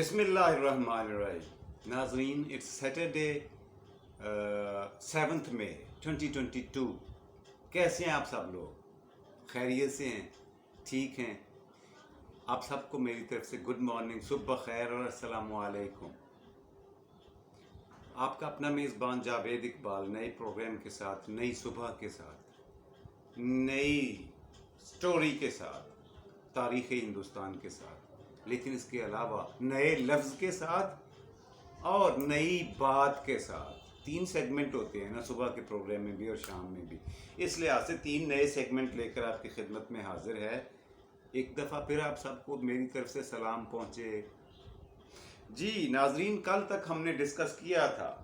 بسم اللہ الرحمن الرحیم ناظرین، اٹس سیٹرڈے 7 مئی 2022۔ کیسے ہیں آپ سب لوگ؟ خیریت سے ہیں؟ ٹھیک ہیں؟ آپ سب کو میری طرف سے گڈ مارننگ، صبح خیر اور السلام علیکم۔ آپ کا اپنا میزبان جاوید اقبال نئے پروگرام کے ساتھ، نئی صبح کے ساتھ، نئی سٹوری کے ساتھ، تاریخ ہندوستان کے ساتھ، لیکن اس کے علاوہ نئے لفظ کے ساتھ اور نئی بات کے ساتھ۔ 3 سیگمنٹ ہوتے ہیں نا صبح کے پروگرام میں بھی اور شام میں بھی، اس لحاظ سے 3 نئے سیگمنٹ لے کر آپ کی خدمت میں حاضر ہے۔ ایک دفعہ پھر آپ سب کو میری طرف سے سلام پہنچے۔ جی ناظرین، کل تک ہم نے ڈسکس کیا تھا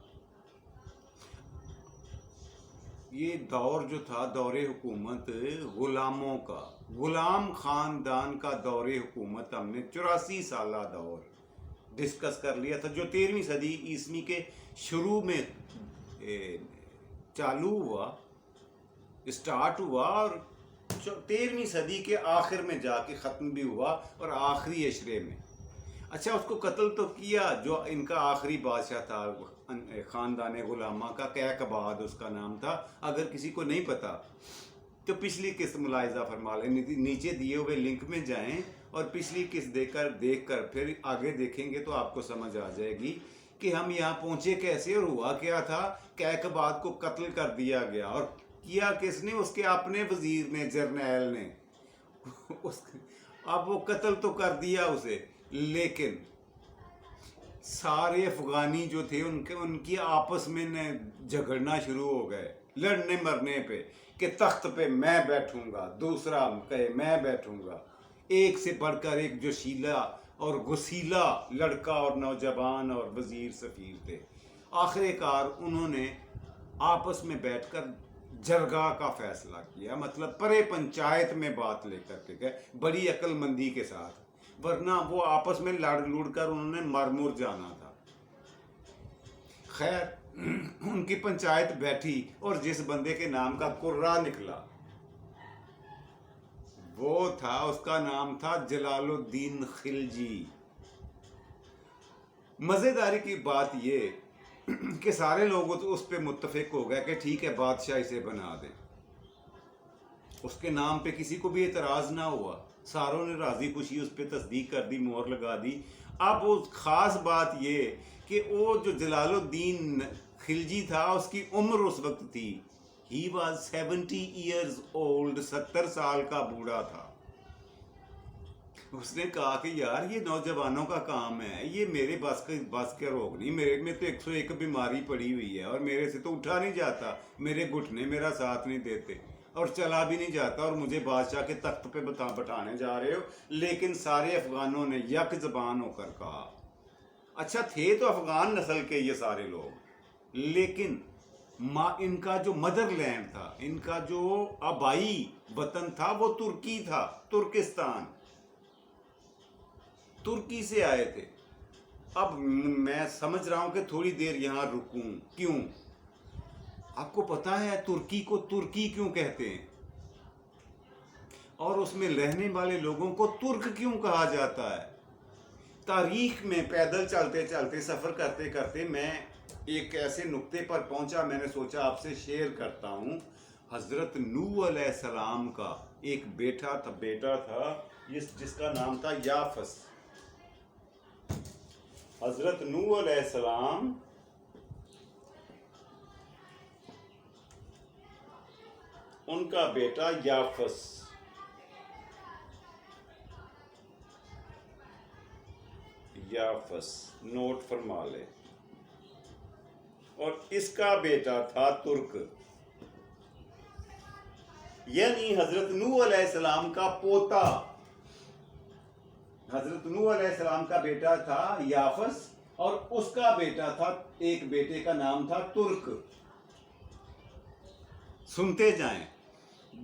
یہ دور جو تھا دور حکومت غلاموں کا، غلام خاندان کا دور حکومت، ہم نے 84 سالہ دور ڈسکس کر لیا تھا جو 13ویں صدی عیسوی کے شروع میں چالو ہوا، اسٹارٹ ہوا اور 13ویں صدی کے آخر میں جا کے ختم بھی ہوا اور آخری عشرے میں۔ اچھا، اس کو قتل تو کیا جو ان کا آخری بادشاہ تھا خاندان غلامہ کا، کیقباد اس کا نام تھا۔ اگر کسی کو نہیں پتا تو پچھلی قسط ملاحظہ فرما لیں، نیچے دیے ہوئے لنک میں جائیں اور پچھلی قسط دیکھ کر پھر آگے دیکھیں گے تو آپ کو سمجھ آ جائے گی کہ ہم یہاں پہنچے کیسے اور ہوا کیا تھا۔ کیقباد کو قتل کر دیا گیا، اور کیا کس نے؟ اس کے اپنے وزیر نے، جرنیل نے۔ اب وہ قتل تو کر دیا اسے، لیکن سارے افغانی جو تھے ان کی آپس میں جھگڑنا شروع ہو گئے، لڑنے مرنے پہ کہ تخت پہ میں بیٹھوں گا، دوسرا کہے میں بیٹھوں گا۔ ایک سے بڑھ کر ایک جوشیلا اور غسیلا لڑکا اور نوجوان اور وزیر سفیر تھے۔ آخر کار انہوں نے آپس میں بیٹھ کر جرگہ کا فیصلہ کیا، مطلب پرے پنچایت میں بات لے کر کے گئے بڑی عقل مندی کے ساتھ، ورنہ وہ آپس میں لڑ لوڑ کر انہوں نے مر جانا تھا۔ خیر، ان کی پنچایت بیٹھی اور جس بندے کے نام کا قرہ نکلا وہ تھا، اس کا نام تھا جلال الدین خلجی۔ مزیداری کی بات یہ کہ سارے لوگ اس پہ متفق ہو گئے کہ ٹھیک ہے بادشاہ اسے بنا دیں۔ اس کے نام پہ کسی کو بھی اعتراض نہ ہوا، ساروں نے راضی خوشی اس پہ تصدیق کر دی، مہر لگا دی۔ اب وہ خاص بات یہ کہ وہ جو جلال الدین خلجی تھا اس کی عمر اس وقت تھی، he was 70 years old، 70 سال کا بوڑھا تھا۔ اس نے کہا کہ یار یہ نوجوانوں کا کام ہے، یہ میرے بس کے روگ نہیں، میرے میں تو 101 بیماری پڑی ہوئی ہے اور میرے سے تو اٹھا نہیں جاتا، میرے گھٹنے میرا ساتھ نہیں دیتے اور چلا بھی نہیں جاتا، اور مجھے بادشاہ کے تخت پہ بٹھانے جا رہے ہو۔ لیکن سارے افغانوں نے یک زبان ہو کر کہا، اچھا تھے تو افغان نسل کے یہ سارے لوگ، لیکن ان کا جو مدر لینڈ تھا، ان کا جو آبائی وطن تھا وہ ترکی تھا، ترکستان، ترکی سے آئے تھے۔ اب میں سمجھ رہا ہوں کہ تھوڑی دیر یہاں رکوں، کیوں؟ آپ کو پتا ہے ترکی کو ترکی کیوں کہتے ہیں، اور اس میں رہنے والے لوگوں کو ترک کیوں کہا جاتا ہے؟ تاریخ میں پیدل چلتے چلتے، سفر کرتے کرتے میں ایک ایسے نقطے پر پہنچا، میں نے سوچا آپ سے شیئر کرتا ہوں۔ حضرت نوح علیہ السلام کا ایک بیٹا تھا جس کا نام تھا یافس۔ حضرت نوح علیہ السلام ان کا بیٹا یافس نوٹ فرما لے، اور اس کا بیٹا تھا ترک، یعنی حضرت نوح علیہ السلام کا پوتا۔ حضرت نوح علیہ السلام کا بیٹا تھا یافس اور اس کا بیٹا تھا، ایک بیٹے کا نام تھا ترک۔ سنتے جائیں،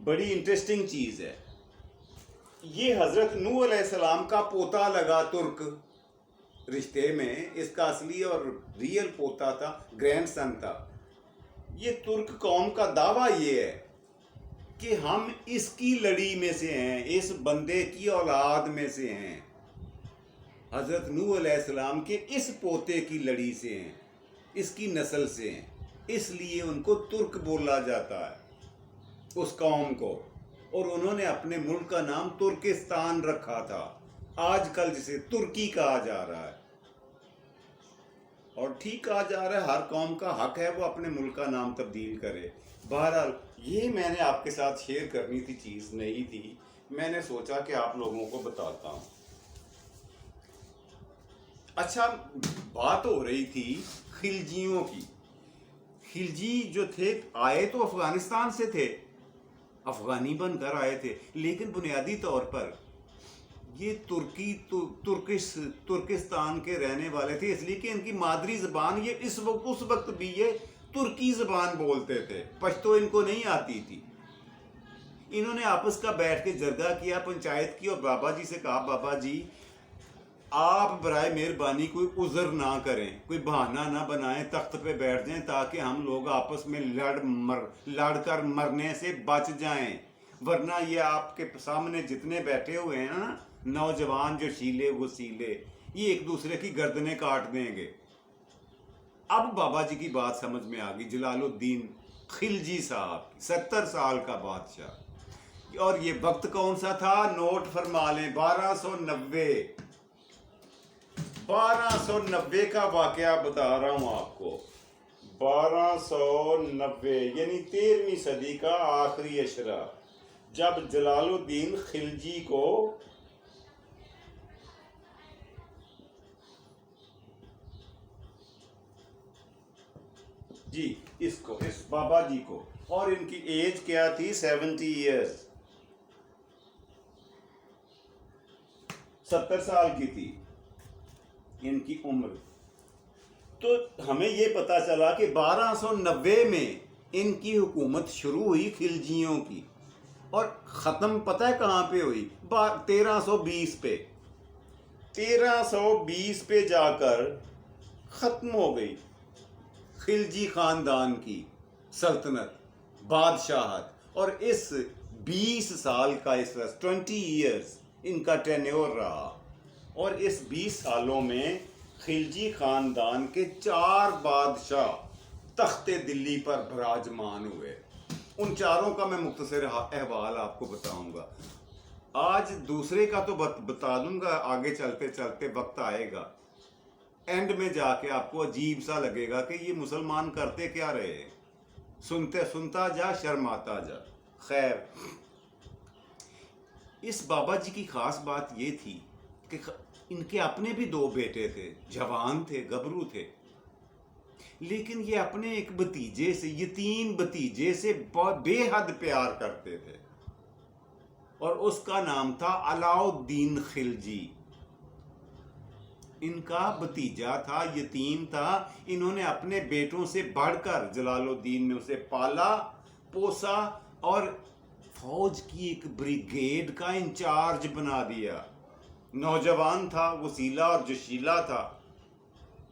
بڑی انٹرسٹنگ چیز ہے یہ۔ حضرت نوح علیہ السلام کا پوتا لگا ترک رشتے میں، اس کا اصلی اور ریئل پوتا تھا، گرینڈ سن تھا۔ یہ ترک قوم کا دعویٰ یہ ہے کہ ہم اس کی لڑی میں سے ہیں، اس بندے کی اولاد میں سے ہیں۔ حضرت نوح علیہ السلام کے اس پوتے کی لڑی سے ہیں، اس کی نسل سے ہیں، اس لیے ان کو ترک بولا جاتا ہے اس قوم کو، اور انہوں نے اپنے ملک کا نام ترکستان رکھا تھا، آج کل جسے ترکی کہا جا رہا ہے، اور ٹھیک کہا جا رہا ہے، ہر قوم کا حق ہے وہ اپنے ملک کا نام تبدیل کرے۔ بہرحال یہ میں نے آپ کے ساتھ شیئر کرنی تھی، چیز نہیں تھی، میں نے سوچا کہ آپ لوگوں کو بتاتا ہوں۔ اچھا، بات ہو رہی تھی خلجیوں کی۔ خلجی جو تھے آئے تو افغانستان سے تھے، افغانی بن کر آئے تھے، لیکن بنیادی طور پر یہ ترکستان کے رہنے والے تھے، اس لیے کہ ان کی مادری زبان یہ اس وقت بھی یہ ترکی زبان بولتے تھے، پشتو ان کو نہیں آتی تھی۔ انہوں نے آپس کا بیٹھ کے جرگہ کیا، پنچایت کی، اور بابا جی سے کہا بابا جی آپ برائے مہربانی کوئی عذر نہ کریں، کوئی بہانہ نہ بنائیں، تخت پہ بیٹھ جائیں تاکہ ہم لوگ آپس میں لڑ کر مرنے سے بچ جائیں، ورنہ یہ آپ کے سامنے جتنے بیٹھے ہوئے ہیں نا نوجوان جو شیلے وسیلے، یہ ایک دوسرے کی گردنیں کاٹ دیں گے۔ اب بابا جی کی بات سمجھ میں آ گئی، جلال الدین خلجی صاحب 70 سال کا بادشاہ، اور یہ وقت کون سا تھا نوٹ فرما لیں، 1290 کا واقعہ بتا رہا ہوں آپ کو، 1290 یعنی 13ویں صدی کا آخری اشرہ، جب جلال الدین خلجی کو اس بابا جی کو، اور ان کی ایج کیا تھی 70 ایئرز، 70 سال کی تھی ان کی عمر۔ تو ہمیں یہ پتا چلا کہ 1290 میں ان کی حکومت شروع ہوئی خلجیوں کی، اور ختم پتہ ہے کہاں پہ ہوئی؟ 1320 پہ، 1320 پہ جا کر ختم ہو گئی خلجی خاندان کی سلطنت، بادشاہت، اور اس 20 سال کا 20 ایئرز ان کا ٹینیور رہا، اور اس 20 سالوں میں خلجی خاندان کے 4 بادشاہ تخت دلی پر براجمان ہوئے۔ ان چاروں کا میں مختصر احوال آپ کو بتاؤں گا، آج دوسرے کا تو بتا دوں گا، آگے چلتے چلتے وقت آئے گا، اینڈ میں جا کے آپ کو عجیب سا لگے گا کہ یہ مسلمان کرتے کیا رہے، سنتا جا شرماتا جا۔ خیر، اس بابا جی کی خاص بات یہ تھی کہ ان کے اپنے بھی 2 بیٹے تھے، جوان تھے، گبرو تھے، لیکن یہ اپنے ایک بھتیجے سے، یتیم بھتیجے سے بے حد پیار کرتے تھے، اور اس کا نام تھا علاء الدین خلجی۔ ان کا بھتیجا تھا، یتیم تھا، انہوں نے اپنے بیٹوں سے بڑھ کر جلال الدین نے اسے پالا پوسا، اور فوج کی ایک بریگیڈ کا انچارج بنا دیا۔ نوجوان تھا، وسیلہ اور جشیلا تھا۔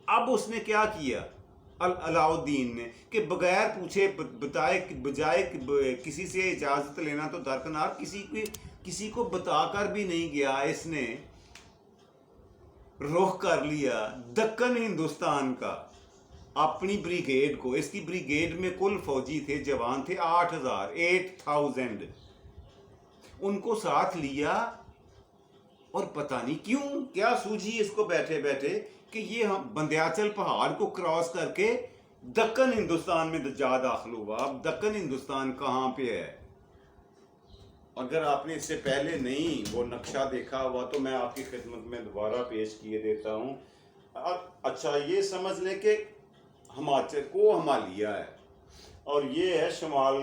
اب اس نے کیا کیا علاء الدین نے کہ بغیر پوچھے بجائے کسی سے اجازت لینا تو درکنار، کسی کو بتا کر بھی نہیں گیا، اس نے رخ کر لیا دکن ہندوستان کا، اپنی بریگیڈ کو۔ اس کی بریگیڈ میں کل فوجی تھے، جوان تھے 8000، ان کو ساتھ لیا، اور پتہ نہیں کیوں کیا سوجھی اس کو بیٹھے بیٹھے کہ یہ بندیاچل پہاڑ کو کراس کر کے دکن ہندوستان میں جا داخل ہوا۔ اب دکن ہندوستان کہاں پہ ہے؟ اگر آپ نے اس سے پہلے نہیں وہ نقشہ دیکھا ہوا تو میں آپ کی خدمت میں دوبارہ پیش کیے دیتا ہوں۔ اچھا، یہ سمجھ لیں کہ ہماچل کو ہمالیہ ہے، اور یہ ہے شمال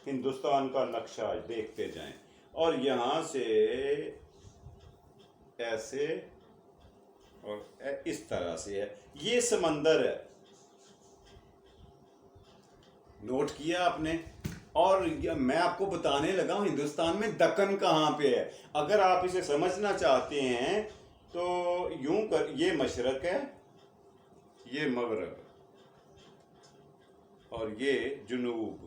ہندوستان کا نقشہ، دیکھتے جائیں، اور یہاں سے ایسے اور اس طرح سے ہے، یہ سمندر ہے، نوٹ کیا آپ نے؟ اور میں آپ کو بتانے لگا ہوں ہندوستان میں دکن کہاں پہ ہے۔ اگر آپ اسے سمجھنا چاہتے ہیں تو یوں یہ مشرق ہے، یہ مغرب، اور یہ جنوب۔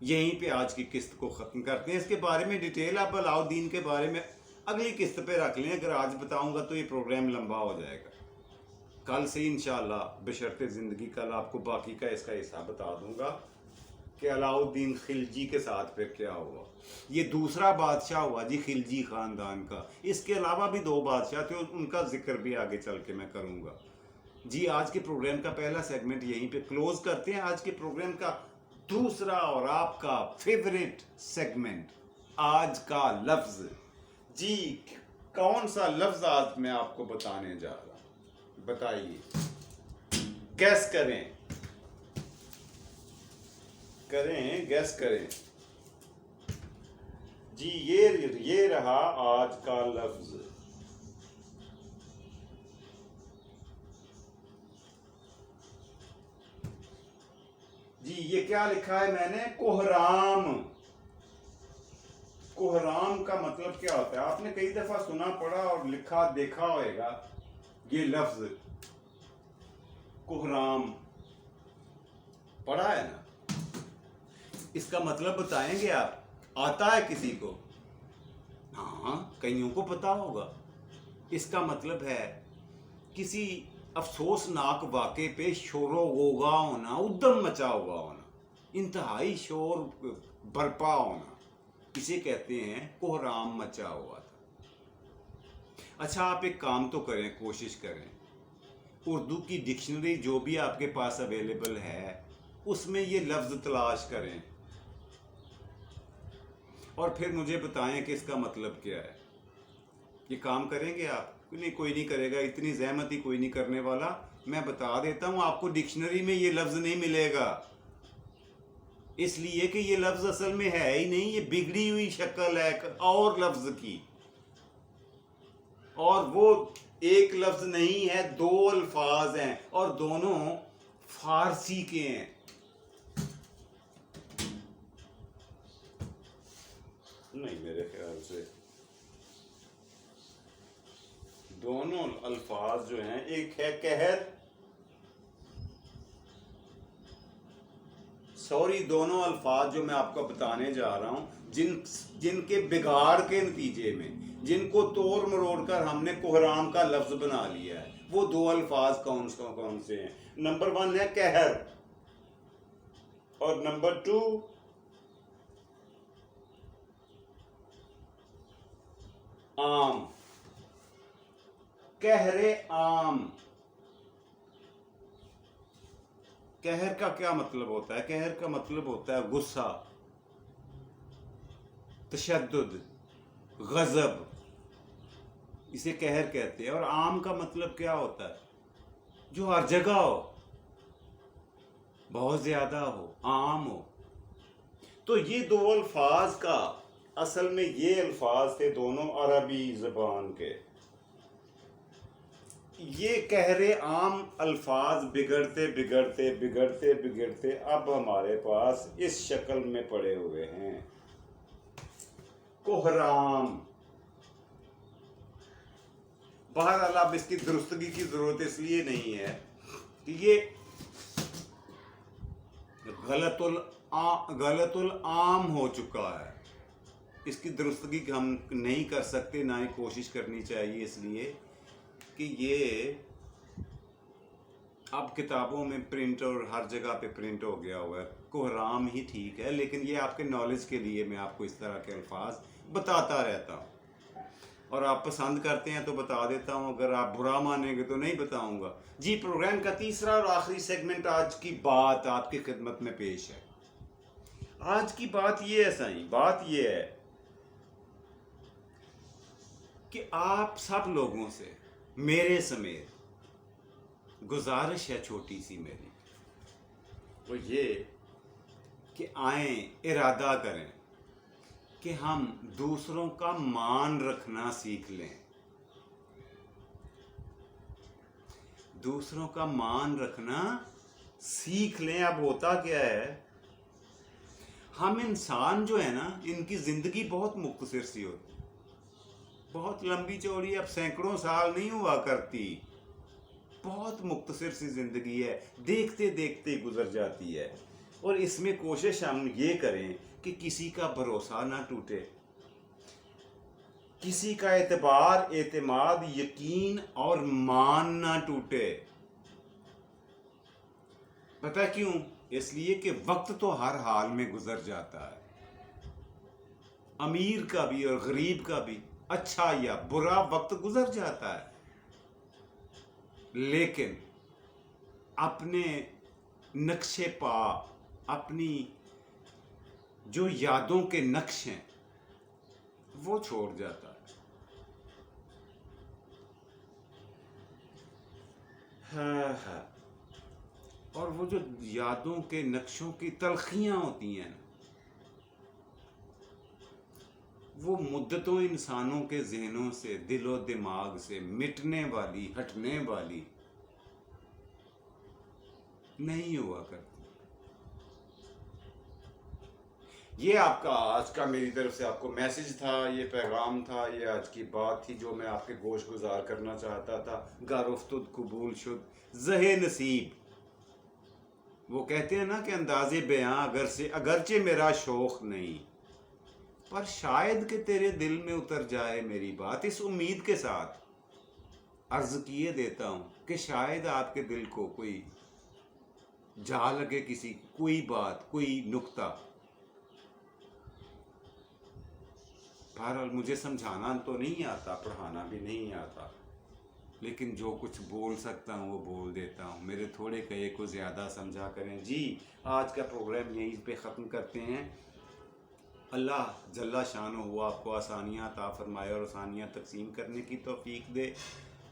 یہیں پہ آج کی قسط کو ختم کرتے ہیں. اس کے بارے میں ڈیٹیل آپ علاؤالدین کے بارے میں اگلی قسط پہ رکھ لیں. اگر آج بتاؤں گا تو یہ پروگرام لمبا ہو جائے گا. کل سے انشاءاللہ بشرط زندگی کل آپ کو باقی کا اس کا حصہ بتا دوں گا کہ علاؤالدین خلجی کے ساتھ پھر کیا ہوا. یہ دوسرا بادشاہ ہوا جی خلجی خاندان کا. اس کے علاوہ بھی 2 بادشاہ تھے, ان کا ذکر بھی آگے چل کے میں کروں گا. جی آج کے پروگرام کا پہلا سیگمنٹ یہیں پہ کلوز کرتے ہیں. آج کے پروگرام کا دوسرا اور آپ کا فیورٹ سیگمنٹ, آج کا لفظ. جی کون سا لفظ آج میں آپ کو بتانے جا رہا ہوں, بتائیے, گیس کریں گیس کریں. جی یہ رہا آج کا لفظ. جی یہ کیا لکھا ہے میں نے, کوہرام. کوہرام کا مطلب کیا ہوتا ہے؟ آپ نے کئی دفعہ سنا پڑھا اور لکھا دیکھا ہوئے گا یہ لفظ کوہرام, پڑھا ہے نا. اس کا مطلب بتائیں گے آپ؟ آتا ہے کسی کو؟ ہاں کئیوں کو پتا ہوگا. اس کا مطلب ہے کسی افسوسناک واقعے پہ شور و غوغا ہونا, ادھم مچا ہوا ہونا, انتہائی شور برپا ہونا, اسے کہتے ہیں کوہرام مچا ہوا تھا. اچھا آپ ایک کام تو کریں, کوشش کریں, اردو کی ڈکشنری جو بھی آپ کے پاس اویلیبل ہے اس میں یہ لفظ تلاش کریں اور پھر مجھے بتائیں کہ اس کا مطلب کیا ہے. یہ کام کریں گے آپ؟ نہیں, کوئی نہیں کرے گا, اتنی زحمت ہی کوئی نہیں کرنے والا. میں بتا دیتا ہوں آپ کو ڈکشنری میں یہ لفظ نہیں ملے گا, اس لیے کہ یہ لفظ اصل میں ہے ہی نہیں. یہ بگڑی ہوئی شکل ہے اور لفظ کی, اور وہ ایک لفظ نہیں ہے, 2 الفاظ ہیں اور دونوں فارسی کے ہیں. نہیں میرے خیال سے دونوں الفاظ جو ہیں, ایک ہے قہر, دونوں الفاظ جو میں آپ کو بتانے جا رہا ہوں جن کے بگاڑ کے نتیجے میں, جن کو توڑ مروڑ کر ہم نے کوہرام کا لفظ بنا لیا ہے, وہ 2 الفاظ کون سے ہیں؟ نمبر 1 ہے قہر اور نمبر 2 عام. قہر عام. قہر کا کیا مطلب ہوتا ہے؟ قہر کا مطلب ہوتا ہے غصہ, تشدد, غضب, اسے قہر کہتے ہیں. اور عام کا مطلب کیا ہوتا ہے؟ جو ہر جگہ ہو, بہت زیادہ ہو, عام ہو. تو یہ 2 الفاظ کا اصل میں یہ الفاظ تھے دونوں عربی زبان کے. یہ قہر عام الفاظ بگڑتے بگڑتے بگڑتے بگڑتے اب ہمارے پاس اس شکل میں پڑے ہوئے ہیں, کوہرام. بہرحال اب اس کی درستگی کی ضرورت اس لیے نہیں ہے کہ یہ غلط العام ہو چکا ہے. اس کی درستگی ہم نہیں کر سکتے, نہ ہی کوشش کرنی چاہیے, اس لیے کہ یہ اب کتابوں میں پرنٹ اور ہر جگہ پہ پرنٹ ہو گیا ہوا ہے. کوہرام ہی ٹھیک ہے, لیکن یہ آپ کے نالج کے لیے میں آپ کو اس طرح کے الفاظ بتاتا رہتا ہوں, اور آپ پسند کرتے ہیں تو بتا دیتا ہوں, اگر آپ برا مانیں گے تو نہیں بتاؤں گا. جی پروگرام کا تیسرا اور آخری سیگمنٹ آج کی بات آپ کی خدمت میں پیش ہے. آج کی بات یہ ہے سائیں, بات یہ ہے کہ آپ سب لوگوں سے میرے سمیت گزارش ہے چھوٹی سی میری, وہ یہ کہ آئیں, ارادہ کریں کہ ہم دوسروں کا مان رکھنا سیکھ لیں. دوسروں کا مان رکھنا سیکھ لیں. اب ہوتا کیا ہے, ہم انسان جو ہے نا, ان کی زندگی بہت مختصر سی ہوتی, بہت لمبی چوڑی, اب سینکڑوں سال نہیں ہوا کرتی, بہت مختصر سی زندگی ہے, دیکھتے دیکھتے گزر جاتی ہے. اور اس میں کوشش ہم یہ کریں کہ کسی کا بھروسہ نہ ٹوٹے، کسی کا اعتبار، اعتماد، یقین اور مان نہ ٹوٹے۔ پتہ کیوں؟ اس لیے کہ وقت تو ہر حال میں گزر جاتا ہے، امیر کا بھی اور غریب کا بھی، اچھا یا برا وقت گزر جاتا ہے، لیکن اپنے نقش پا، اپنی جو یادوں کے نقش ہیں وہ چھوڑ جاتا ہے۔ ہاں، اور وہ جو یادوں کے نقشوں کی تلخیاں ہوتی ہیں نا، وہ مدتوں انسانوں کے ذہنوں سے، دل و دماغ سے مٹنے والی، ہٹنے والی نہیں ہوا کرتی۔ یہ آپ کا آج کا میری طرف سے آپ کو میسج تھا، یہ پیغام تھا، یہ آج کی بات تھی جو میں آپ کے گوش گزار کرنا چاہتا تھا۔ گر افتد قبول شد زہ نصیب۔ وہ کہتے ہیں نا کہ انداز بیاں اگرچہ میرا شوق نہیں، پر شاید کہ تیرے دل میں اتر جائے میری بات، اس امید کے ساتھ عرض کیے دیتا ہوں کہ شاید آپ کے دل کو کوئی جا لگے، کسی کوئی بات، کوئی نکتہ۔ بہرحال مجھے سمجھانا تو نہیں آتا، پڑھانا بھی نہیں آتا، لیکن جو کچھ بول سکتا ہوں وہ بول دیتا ہوں۔ میرے تھوڑے کہے کو زیادہ سمجھا کریں۔ جی آج کا پروگرام یہیں پہ ختم کرتے ہیں۔ اللہ جل شانہ ہوا آپ کو آسانیاں عطا فرمائے اور آسانیاں تقسیم کرنے کی توفیق دے۔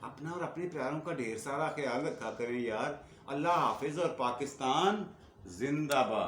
اپنا اور اپنے پیاروں کا ڈھیر سارا خیال رکھا کریں یار۔ اللہ حافظ اور پاکستان زندہ باد۔